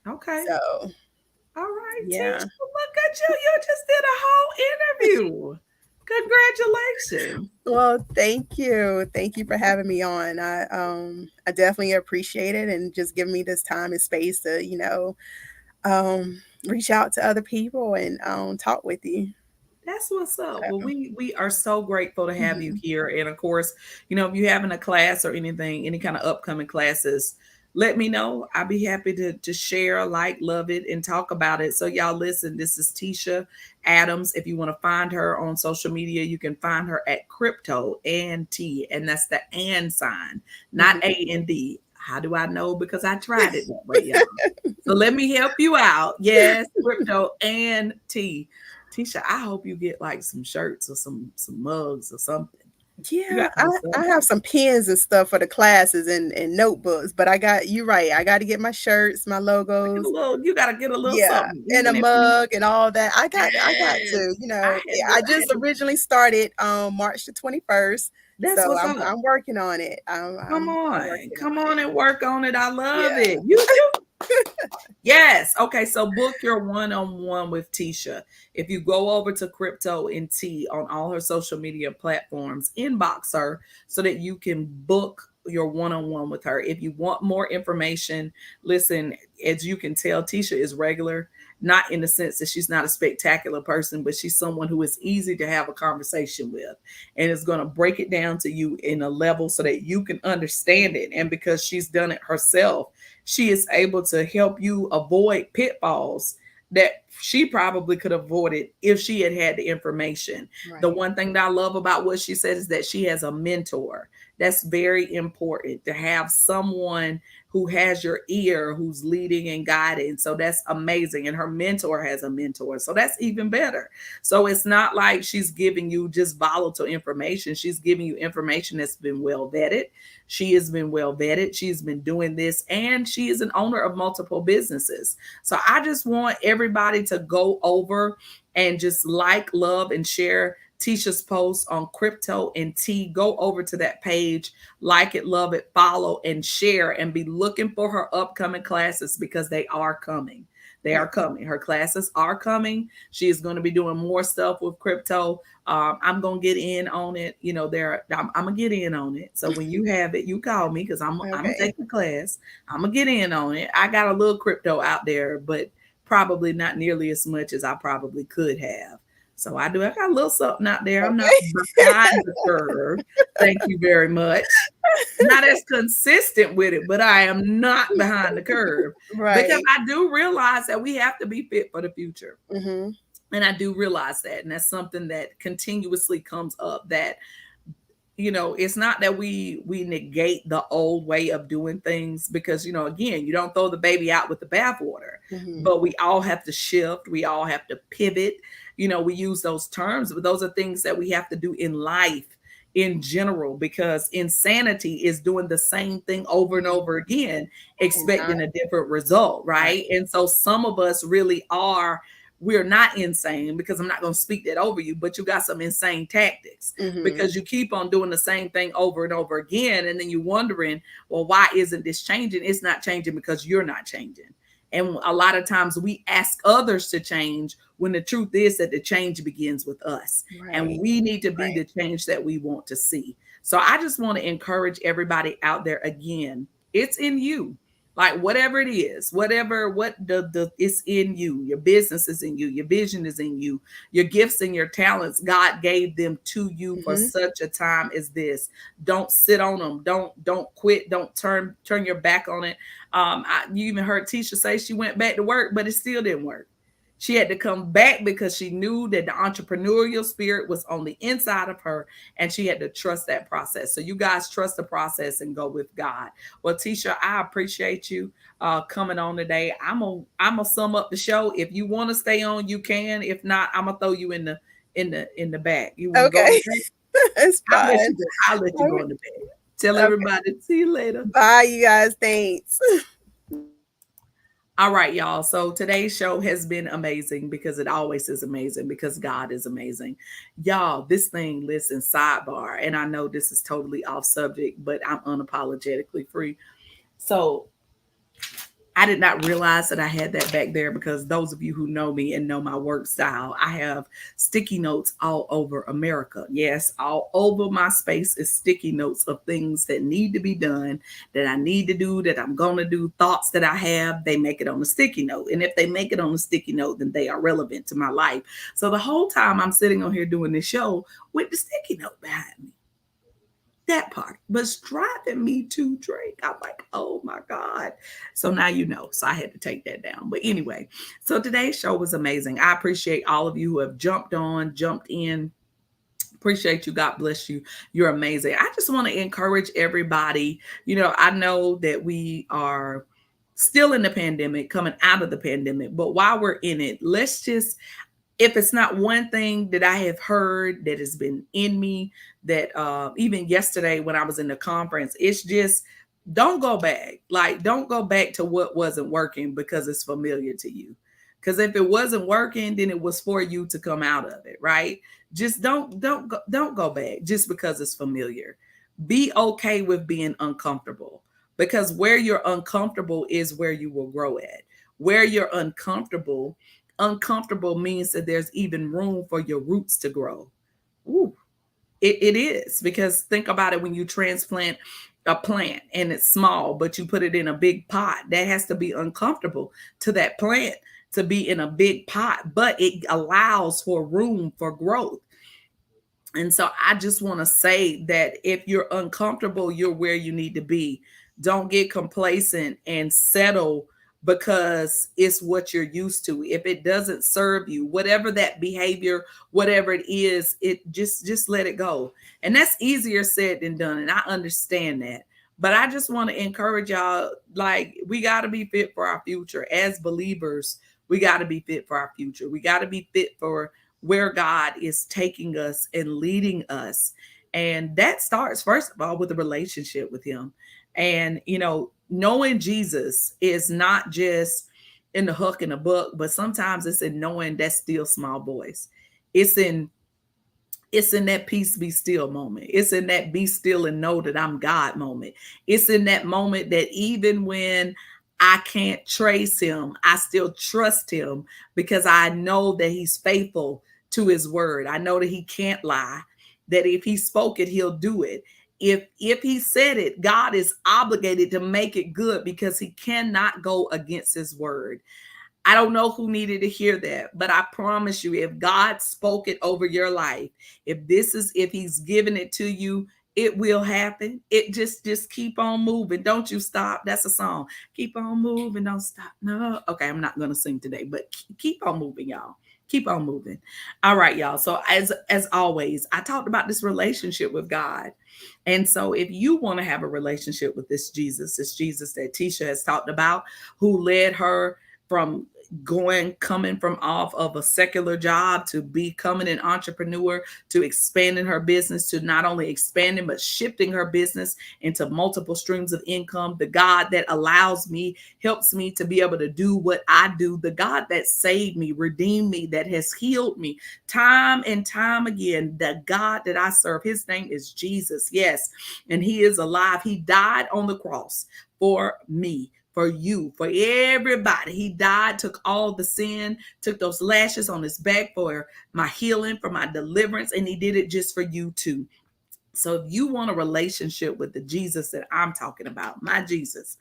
Okay. So All right, yeah. teacher. Look at you. You just did a whole interview. Congratulations. Well, thank you. Thank you for having me on. I definitely appreciate it, and just giving me this time and space to, reach out to other people and talk with you. That's what's up. Well, So, we are so grateful to have you mhm. here. And of course, if you're having a class or anything, any kind of upcoming classes, let me know. I'll be happy to share, like, love it, and talk about it. So y'all listen, this is Tisha Adams. If you want to find her on social media, you can find her at Crypto and T, and that's the and sign, not Mhm. AND. How do I know? Because I tried it that way, y'all. So let me help you out. Yes, Crypto and T. Tisha, I hope you get like some shirts or some mugs or something. You Yeah, got to do I something. have some pens and stuff for the classes and notebooks, but I got you right. I got to get my shirts, my Get a logos. little, you gotta get a little Yeah, something, and a even if you mug and all that. I got yes. to, I I had just to originally started March the 21st. So that's what's I'm up. I'm working on it. I'm working Come on on it. and work on it. I love Yeah. it. You yes. Okay. So book your one-on-one with Tisha. If you go over to Crypto and T on all her social media platforms, inbox her so that you can book your one-on-one with her. If you want more information, listen, as you can tell, Tisha is regular, not in the sense that she's not a spectacular person, but she's someone who is easy to have a conversation with and is going to break it down to you in a level so that you can understand it. And because she's done it herself, she is able to help you avoid pitfalls that she probably could have avoided if she had had the information. The Right. one thing that I love about what she said is that she has a mentor. That's very important to have someone who has your ear, who's leading and guiding. So that's amazing. And her mentor has a mentor. So that's even better. So it's not like she's giving you just volatile information. She's giving you information that's been well vetted. She has been well vetted. She's been doing this, and she is an owner of multiple businesses. So I just want everybody to go over and just like, love, and share Tisha's post on Crypto and T. Go over to that page, like it, love it, follow, and share, and be looking for her upcoming classes because they are coming. They are Okay. coming. Her classes are coming. She is going to be doing more stuff with crypto. I'm gonna get in on it. I'm gonna get in on it. So when you have it, you call me because I'm gonna Okay. take the class. I'm gonna get in on it. I got a little crypto out there, but probably not nearly as much as I probably could have. So I do. I got a little something out there. I'm not Okay. behind the curve. Thank you very much. Not as consistent with it, but I am not behind the curve because Right. I do realize that we have to be fit for the future. Mhm. And I do realize that. And that's something that continuously comes up that it's not that we negate the old way of doing things, because again, you don't throw the baby out with the bathwater, Hmm. but we all have to shift, we all have to pivot. We use those terms, but those are things that we have to do in life in general, because insanity is doing the same thing over and over again, And not expecting a different result, right. right? And so some of us really are, we're not insane, because I'm not going to speak that over you, but you got some insane tactics, Hmm. because you keep on doing the same thing over and over again, and then you're wondering, well, why isn't this changing? It's not changing because you're not changing. And a lot of times we ask others to change, when the truth is that the change begins with us, Right. and we need to be Right. the change that we want to see. So I just want to encourage everybody out there, again, it's in you. Like whatever it is, whatever what the it's in you. Your business is in you, your vision is in you, your gifts and your talents, God gave them to you for Hmm. such a time as this. Don't sit on them. Don't quit. Don't turn your back on it. You even heard Tisha say she went back to work, but it still didn't work. She had to come back because she knew that the entrepreneurial spirit was on the inside of her, and she had to trust that process. So you guys trust the process and go with God. Well, Tisha, I appreciate you coming on today. I'm gonna sum up the show. If you want to stay on, you can. If not, I'm gonna throw you in the back. You want to go to Okay. bed? It's I'll let you fine. go. I'll let you Okay. go into bed. Tell Okay. everybody. See you later. Bye, you guys. Thanks. All right, y'all. So today's show has been amazing, because it always is amazing, because God is amazing. Y'all, this thing, listen, sidebar, and I know this is totally off subject, but I'm unapologetically free. So I did not realize that I had that back there, because those of you who know me and know my work style, I have sticky notes all over America. Yes, all over my space is sticky notes of things that need to be done, that I need to do, that I'm going to do, thoughts that I have. They make it on a sticky note. And if they make it on a sticky note, then they are relevant to my life. So the whole time I'm sitting on here doing this show with the sticky note behind me, that part was driving me to drink. I'm like, oh my God. So now you know. So I had to take that down. But anyway, so today's show was amazing. I appreciate all of you who have jumped on, jumped in. Appreciate you. God bless you. You're amazing. I just want to encourage everybody. I know that we are still in the pandemic, coming out of the pandemic, but while we're in it, let's just, if it's not one thing that I have heard that has been in me, that even yesterday when I was in the conference, it's just, don't go back. Like, don't go back to what wasn't working because it's familiar to you. Because if it wasn't working, then it was for you to come out of it, right? Just don't go back just because it's familiar. Be okay with being uncomfortable, because where you're uncomfortable is where you will grow at. Where you're uncomfortable means that there's even room for your roots to grow. Ooh, it is, because think about it, when you transplant a plant and it's small, but you put it in a big pot, that has to be uncomfortable to that plant to be in a big pot, but it allows for room for growth. And so I just want to say that if you're uncomfortable, you're where you need to be. Don't get complacent and settle because it's what you're used to. If it doesn't serve you, whatever that behavior, whatever it is, it just let it go. And that's easier said than done. And I understand that. But I just want to encourage y'all, like, we got to be fit for our future. As believers, we got to be fit for our future. We got to be fit for where God is taking us and leading us. And that starts, first of all, with a relationship with Him. And, knowing Jesus is not just in the hook in the book, but sometimes it's in knowing that still small voice. It's in it's in that peace be still moment. It's in that be still and know that I'm God moment. It's in that moment that even when I can't trace him, I still trust him, because I know that he's faithful to his word. I know that he can't lie, that if he spoke it, he'll do it. If he said it, God is obligated to make it good, because he cannot go against his word. I don't know who needed to hear that, but I promise you, if God spoke it over your life, if he's given it to you, it will happen. It just keep on moving. Don't you stop. That's a song. Keep on moving. Don't stop. No. Okay, I'm not going to sing today, but keep on moving, y'all. Keep on moving. All right, y'all. So as always, I talked about this relationship with God. And so if you want to have a relationship with this Jesus that Tisha has talked about, who led her from coming from off of a secular job to becoming an entrepreneur, to expanding her business, to not only expanding but shifting her business into multiple streams of income, the God that allows me, helps me to be able to do what I do, the God that saved me, redeemed me, that has healed me time and time again, the God that I serve, his name is Jesus. Yes, and he is alive. He died on the cross for me, for you, for everybody. He died, took all the sin, took those lashes on his back for my healing, for my deliverance, and he did it just for you too. So if you want a relationship with the Jesus that I'm talking about, my Jesus,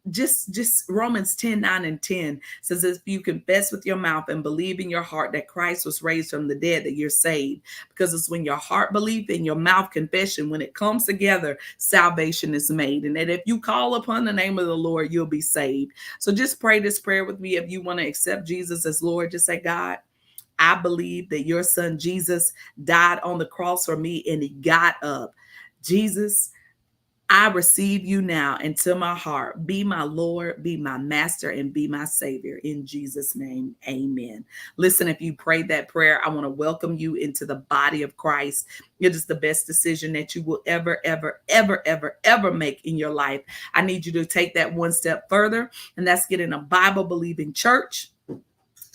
just Romans 10:9 and 10 says, if you confess with your mouth and believe in your heart that Christ was raised from the dead, that you're saved. Because it's when your heart belief and your mouth confession, when it comes together, salvation is made. And that if you call upon the name of the Lord, you'll be saved. So just pray this prayer with me. If you want to accept Jesus as Lord, just say, God, I believe that your son Jesus died on the cross for me and he got up. Jesus, I receive you now into my heart. Be my Lord, be my master, and be my savior. In Jesus' name, amen. Listen, if you prayed that prayer, I want to welcome you into the body of Christ. It is the best decision that you will ever, ever, ever, ever, ever make in your life. I need you to take that one step further, and that's get in a Bible believing church.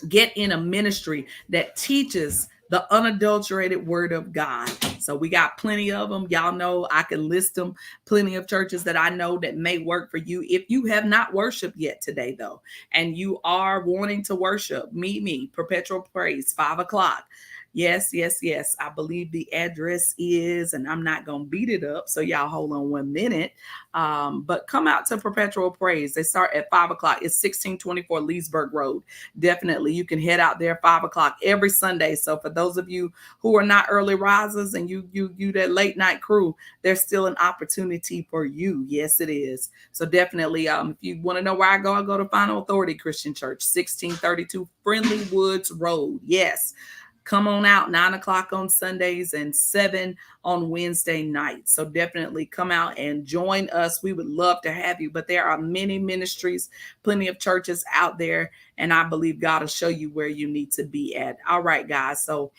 Get in a ministry that teaches the unadulterated word of God. So we got plenty of them. Y'all know I can list them. Plenty of churches that I know that may work for you. If you have not worshiped yet today, though, and you are wanting to worship, meet me, Perpetual Praise, 5 o'clock. Yes, yes, yes. I believe the address is, and I'm not going to beat it up. So y'all hold on 1 minute. But come out to Perpetual Praise. They start at 5 o'clock. It's 1624 Leesburg Road. Definitely, you can head out there 5 o'clock every Sunday. So for those of you who are not early risers and you that late night crew, there's still an opportunity for you. Yes, it is. So definitely, if you want to know where I go to Final Authority Christian Church, 1632 Friendly Woods Road. Yes. Come on out 9 o'clock on Sundays and 7 on Wednesday nights. So definitely come out and join us. We would love to have you. But there are many ministries, plenty of churches out there, and I believe God will show you where you need to be at. All right, guys. So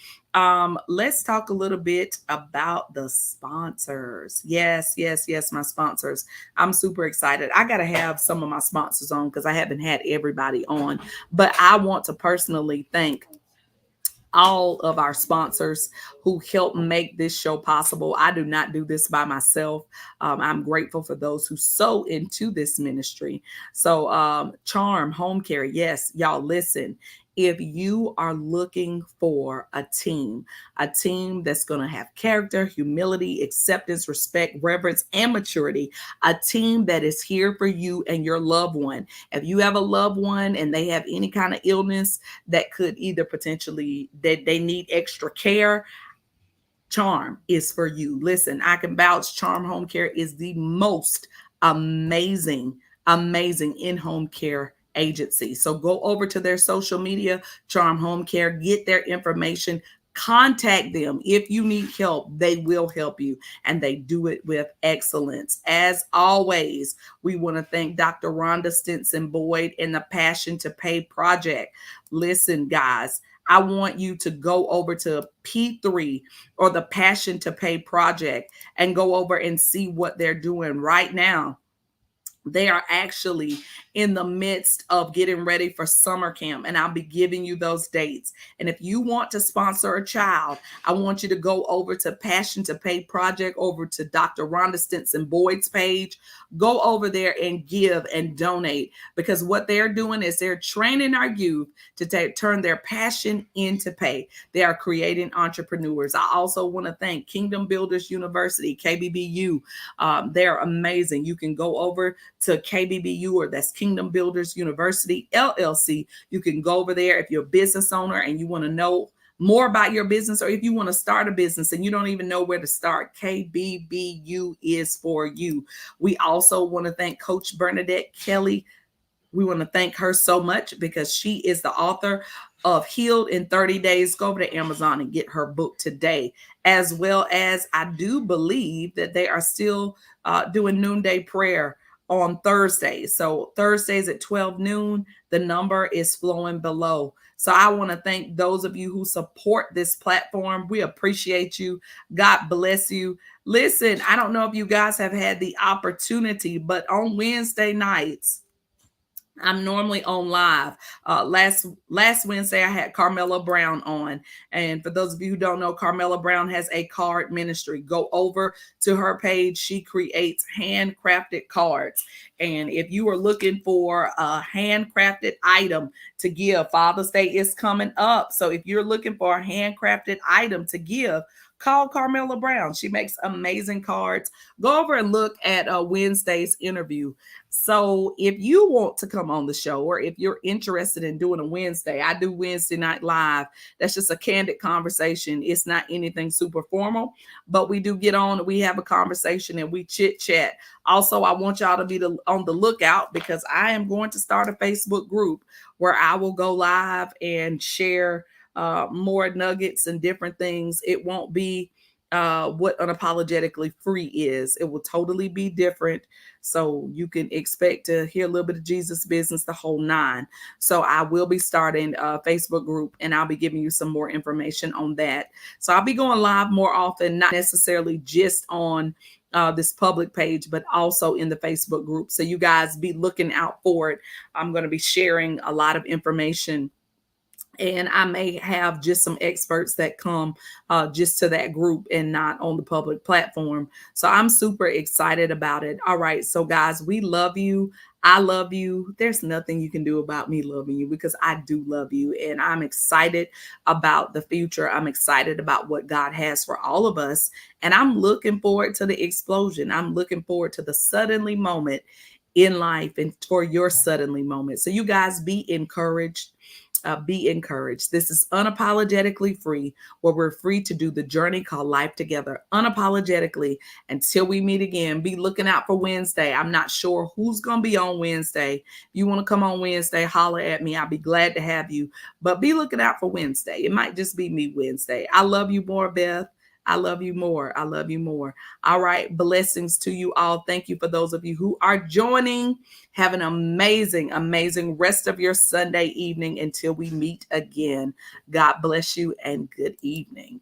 let's talk a little bit about the sponsors. Yes, yes, yes, my sponsors. I'm super excited. I got to have some of my sponsors on because I haven't had everybody on. But I want to personally thank all of our sponsors who help make this show possible. I do not do this by myself. I'm grateful for those who sow into this ministry. So, Charm Home Care, yes, y'all listen. If you are looking for a team that's going to have character, humility, acceptance, respect, reverence, and maturity, a team that is here for you and your loved one. If you have a loved one and they have any kind of illness that could either potentially that they need extra care, Charm is for you. Listen, I can vouch Charm Home Care is the most amazing, amazing in-home care agency. So go over to their social media, Charm Home Care, get their information, contact them. If you need help, they will help you, and they do it with excellence. As always, we want to thank Dr. Rhonda Stinson Boyd and the Passion to Pay Project. Listen, guys, I want you to go over to P3 or the Passion to Pay Project and go over and see what they're doing right now. They are actually in the midst of getting ready for summer camp, and I'll be giving you those dates. And if you want to sponsor a child, I want you to go over to Passion to Pay Project, over to Dr. Rhonda Stinson Boyd's page. Go over there and give and donate, because what they're doing is they're training our youth to turn their passion into pay. They are creating entrepreneurs. I also want to thank Kingdom Builders University, KBBU. They're amazing. You can go over to KBBU, or that's Kingdom Builders University, LLC. You can go over there if you're a business owner and you want to know more about your business, or if you want to start a business and you don't even know where to start, KBBU is for you. We also want to thank Coach Bernadette Kelly We want to thank her so much because she is the author of Healed in 30 Days. Go over to Amazon and get her book today. As well as I do believe that they are still doing noonday prayer on Thursdays. So Thursdays at 12 noon, the number is flowing below. So I want to thank those of you who support this platform. We appreciate you. God bless you. Listen, I don't know if you guys have had the opportunity, but on Wednesday nights, I'm normally on live. Last Wednesday I had Carmela Brown on, and for those of you who don't know, Carmela Brown has a card ministry. Go over to her page. She creates handcrafted cards, and if you are looking for a handcrafted item to give, Father's Day is coming up. So if you're looking for a handcrafted item to give, call Carmela Brown. She makes amazing cards. Go over and look at Wednesday's interview. So if you want to come on the show, or if you're interested in doing a Wednesday, I do Wednesday night live. That's just a candid conversation. It's not anything super formal, but we do get on, we have a conversation and we chit chat. Also, I want y'all to be on the lookout because I am going to start a Facebook group where I will go live and share more nuggets and different things. It won't be what Unapologetically Free is. It will totally be different. So you can expect to hear a little bit of Jesus business, the whole nine. So I will be starting a Facebook group and I'll be giving you some more information on that. So I'll be going live more often, not necessarily just on this public page, but also in the Facebook group. So you guys be looking out for it. I'm going to be sharing a lot of information, and I may have just some experts that come just to that group and not on the public platform. So I'm super excited about it. All right. So, guys, we love you. I love you. There's nothing you can do about me loving you because I do love you. And I'm excited about the future. I'm excited about what God has for all of us. And I'm looking forward to the explosion. I'm looking forward to the suddenly moment in life and for your suddenly moment. So, you guys be encouraged. Be encouraged. This is Unapologetically Free, where we're free to do the journey called life together unapologetically. Until we meet again, be looking out for Wednesday. I'm not sure who's going to be on Wednesday. If you want to come on Wednesday, holler at me. I'll be glad to have you. But be looking out for Wednesday. It might just be me Wednesday. I love you more, Beth. I love you more. I love you more. All right. Blessings to you all. Thank you for those of you who are joining. Have an amazing, amazing rest of your Sunday evening until we meet again. God bless you and good evening.